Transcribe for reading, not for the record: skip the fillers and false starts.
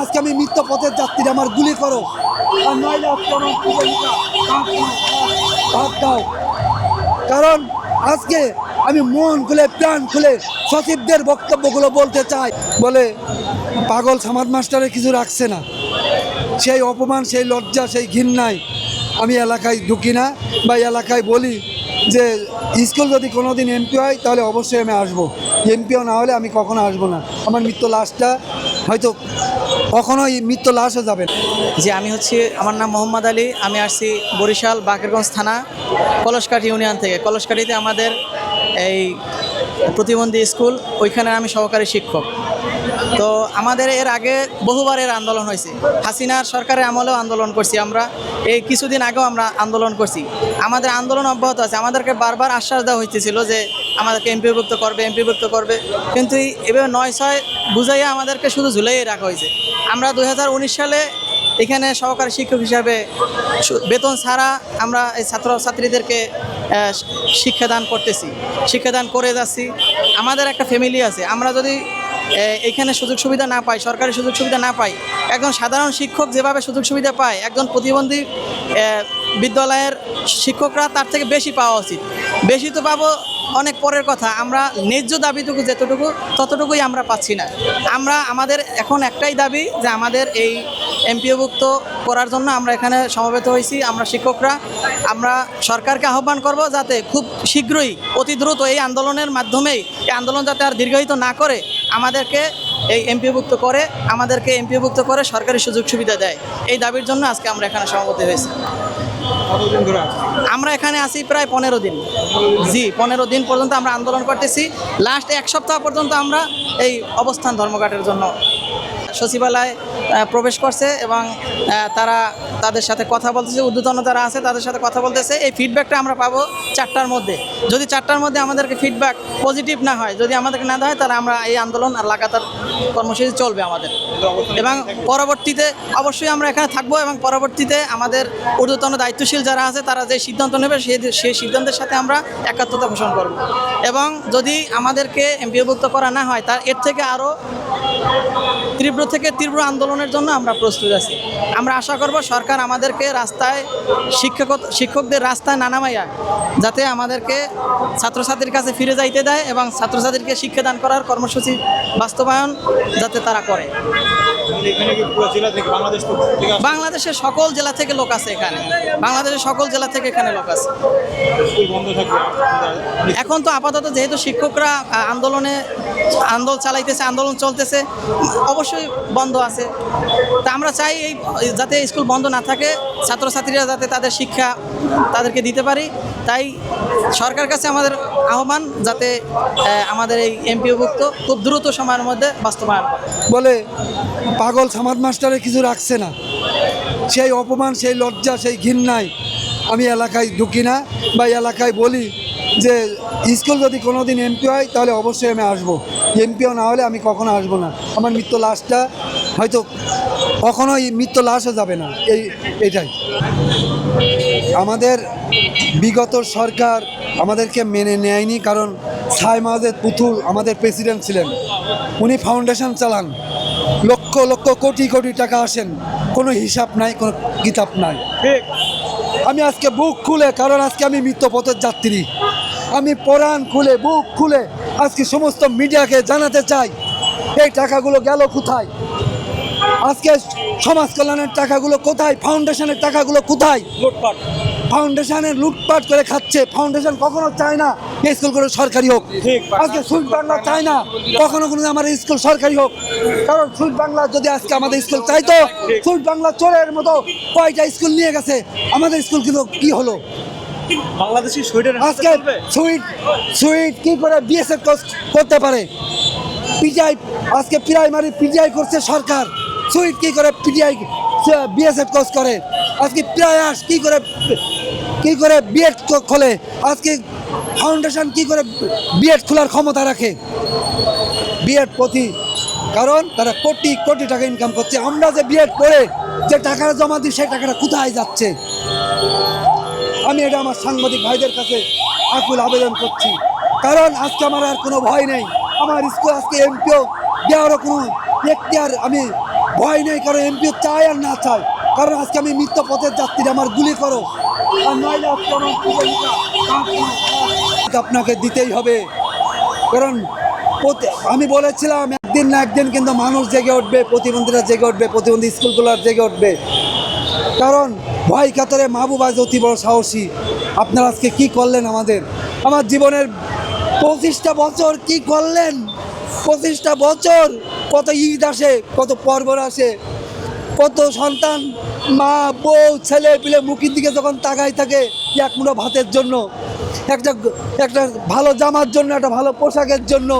আজকে আমি মৃত্যু পথের যাত্রী, আমার গুলি করো আর নইলে আজকে আমার ভাত দাও। কারণ আজকে আমি মন খুলে প্রাণ খুলে সচিবদের বক্তব্যগুলো বলতে চাই। বলে পাগল সমাজ মাস্টারে কিছু রাখছে না, সেই অপমান, সেই লজ্জা, সেই ঘৃণায় আমি এলাকায় ঢুকি না বা এলাকায় বলি যে স্কুল যদি কোনো দিন এমপি হয় তাহলে অবশ্যই আমি আসবো, এমপিও না হলে আমি কখনো আসবো না। আমার মৃত্যু লাশটা হয়তো কখনোই মৃত্যু লাশও যাবে না। যে আমার নাম মোহাম্মদ আলী। আমি আসছি বরিশাল বাকেরগঞ্জ থানা কলসকাঠি ইউনিয়ন থেকে। কলসকাঠিতে আমাদের এই প্রতিবন্ধী স্কুল, ওইখানে আমি সহকারী শিক্ষক। তো আমাদের এর আগে বহুবার এর আন্দোলন হয়েছে, হাসিনার সরকারের আমলেও আন্দোলন করছি আমরা, এই কিছুদিন আগেও আমরা আন্দোলন করছি। আমাদের আন্দোলন অব্যাহত আছে। আমাদেরকে বারবার আশ্বাস দেওয়া হইতেছিল যে আমাদেরকে এমপিভুক্ত করবে, কিন্তু এভাবে ৯/৬ বুঝাইয়া আমাদেরকে শুধু ঝুলাইয়ে রাখা হয়েছে। আমরা 2019 সালে এখানে সহকারী শিক্ষক হিসাবে বেতন ছাড়া আমরা এই ছাত্রছাত্রীদেরকে শিক্ষাদান শিক্ষাদান করে যাচ্ছি। আমাদের একটা ফ্যামিলি আছে। আমরা যদি এইখানে সুযোগ সুবিধা না পাই, সরকারি সুযোগ সুবিধা না পাই, একজন সাধারণ শিক্ষক যেভাবে সুযোগ সুবিধা পায়, একজন প্রতিবন্ধী বিদ্যালয়ের শিক্ষকরা তার থেকে বেশি পাওয়া উচিত। বেশি তো পাবো অনেক পরের কথা, আমরা ন্যায্য দাবিটুকু যতটুকু ততটুকুই আমরা পাচ্ছি না। আমাদের এখন একটাই দাবি যে আমাদের এই এমপিওভুক্ত করার জন্য আমরা এখানে সমবেত হয়েছি। আমরা শিক্ষকরা আমরা সরকারকে আহ্বান করব যাতে খুব শীঘ্রই, অতি দ্রুত এই আন্দোলনের মাধ্যমেই এই আন্দোলন যাতে আর দীর্ঘায়িত না করে আমাদেরকে এমপিওভুক্ত করে সরকারি সুযোগ সুবিধা দেয়। এই দাবির জন্য আজকে আমরা এখানে সমবেত হয়েছি। আমরা এখানে আছি প্রায় 15 দিন। জি, 15 দিন পর্যন্ত আমরা আন্দোলন করতেছি। লাস্ট 1 সপ্তাহ পর্যন্ত আমরা এই অবস্থান ধর্মঘটের জন্য সচিবালয়ে প্রবেশ করছে এবং তারা তাদের সাথে কথা বলতেছে, ঊর্ধ্বতন যারা আছে তাদের সাথে কথা বলতেছে। এই ফিডব্যাকটা আমরা পাবো 4টার মধ্যে। যদি 4টার মধ্যে আমাদেরকে ফিডব্যাক পজিটিভ না হয়, যদি আমাদেরকে না দেওয়া হয়, তাহলে আমরা এই আন্দোলন আর লাগাতার কর্মসূচি চলবে আমাদের। এবং পরবর্তীতে অবশ্যই আমরা এখানে থাকবো এবং পরবর্তীতে আমাদের ঊর্ধ্বতন দায়িত্বশীল যারা আছে তারা যে সিদ্ধান্ত নেবে সেই সিদ্ধান্তের সাথে আমরা একাত্মতা পোষণ করব। এবং যদি আমাদেরকে এমপিওভুক্ত করা না হয়, তার এর থেকে আরও তীব্র আন্দোলনের জন্য আমরা প্রস্তুত আছি। আমরা আশা করব সরকার আমাদেরকে রাস্তায় শিক্ষকদের রাস্তায় না নামাইয়া যাতে আমাদেরকে ছাত্রছাত্রীর কাছে ফিরে যাইতে দেয় এবং ছাত্রছাত্রীকে শিক্ষাদান করার কর্মসূচি বাস্তবায়ন যাতে তারা করে। বাংলাদেশের সকল জেলা থেকে লোক আছে এখানে, লোক আছে। এখন তো আপাতত যেহেতু শিক্ষকরা আন্দোলন চলতেছে, অবশ্যই বন্ধ আছে। তা আমরা চাই যাতে স্কুল বন্ধ না থাকে, ছাত্রছাত্রীরা যাতে তাদের শিক্ষা তাদেরকে দিতে পারি। তাই সরকার কাছে আমাদের আহ্বান যাতে আমাদের এই এমপিওভুক্ত খুব দ্রুত সময়ের মধ্যে বাস্তবায়ন করে। বলে পাগল সমাজ মাস্টারে কিছু রাখছে না, সেই অপমান, সেই লজ্জা, সেই ঘৃণায় আমি এলাকায় ঢুকি না বা এলাকায় বলি যে স্কুল যদি কোনো দিন এমপি হয় তাহলে অবশ্যই আমি আসবো, এমপিও না হলে আমি কখনো আসবো না। আমার মৃত্যু লাশটা হয়তো কখনোই মৃত্যু লাশও যাবে না। এটাই আমাদের বিগত সরকার আমাদেরকে মেনে নেয়নি, কারণ ছাই মাহাজের পুতুল আমাদের প্রেসিডেন্ট ছিলেন, উনি ফাউন্ডেশন চালান, লক্ষ লক্ষ কোটি কোটি টাকা আসেন, কোনো হিসাব নাই, কোনো কিতাব নাই। আমি আজকে বুক খুলে, কারণ আজকে আমি মৃত্যু পথের যাত্রী, আমি পরাণ খুলে বুক খুলে আজকে সমস্ত মিডিয়াকে জানাতে চাই এই টাকাগুলো গেল কোথায়, আজকে সমাজ কল্যাণের টাকাগুলো কোথায়, ফাউন্ডেশনের টাকাগুলো কোথায়। ফাউন্ডেশনের লুটপাট করে খাচ্ছে। ফাউন্ডেশন কখনো চায় না এই স্কুলগুলো সরকারি হোক। আজকে সুইট বাংলা চায় না কখনো আমার স্কুল সরকারি হোক, কারণ সুইট বাংলা যদি আজকে আমাদের স্কুল চাইতো, সুইট বাংলা চোরের মতো কয়টা স্কুল নিয়ে গেছে, আমাদের স্কুল কিন্তু কি হলো। বাংলাদেশি আজকে সুইট কি করে বিএসএফ করতে পারে, পিটিআই আজকে প্রাইমারি পিটিআই করছে সরকার, সুইট কি করে পিটিআই বিএসএফ কোর্স করে, আজকে প্রয়াস কি করে বিএড খোলে, আজকে ফাউন্ডেশন কি করে বিএড খোলার ক্ষমতা রাখে বিএড প্রতি, কারণ তারা কোটি কোটি টাকা ইনকাম করছে। আমরা যে বিএড পড়ে যে টাকাটা জমা দিই সেই টাকাটা কোথায় যাচ্ছে। আমি এটা আমার সাংবাদিক ভাইদের কাছে আকুল আবেদন করছি, কারণ আজকে আমার আর কোনো ভয় নেই। আমার স্কুল আজকে এমপিও দেওয়ারও কোনো এখতিয়ার আমি ভয় নেই, কারণ এমপি চায় আর না চায়, কারণ আজকে আমি মিথ্যা পথের যাত্রী, আমার গুলি করো আর নইলে আজকে আমার আপনাকে দিতেই হবে। কারণ আমি বলেছিলাম একদিন না একদিন কিন্তু মানুষ জেগে উঠবে, প্রতিবন্ধীরা জেগে উঠবে, প্রতিবন্ধী স্কুলগুলো জেগে উঠবে। কারণ ভয় কাতরে মাহবুব আজ অতি বড় সাহসী। আপনারা আজকে কি করলেন আমার জীবনের 25টা বছর কি করলেন? 25টা বছর কত ঈদ আসে, কত পর্ব আসে, কত সন্তান মা বউ ছেলে পিলে মুখের দিকে যখন তাকাই থাকে এক মুঠো ভাতের জন্য, একটা ভালো জামার জন্য, একটা ভালো পোশাকের জন্য,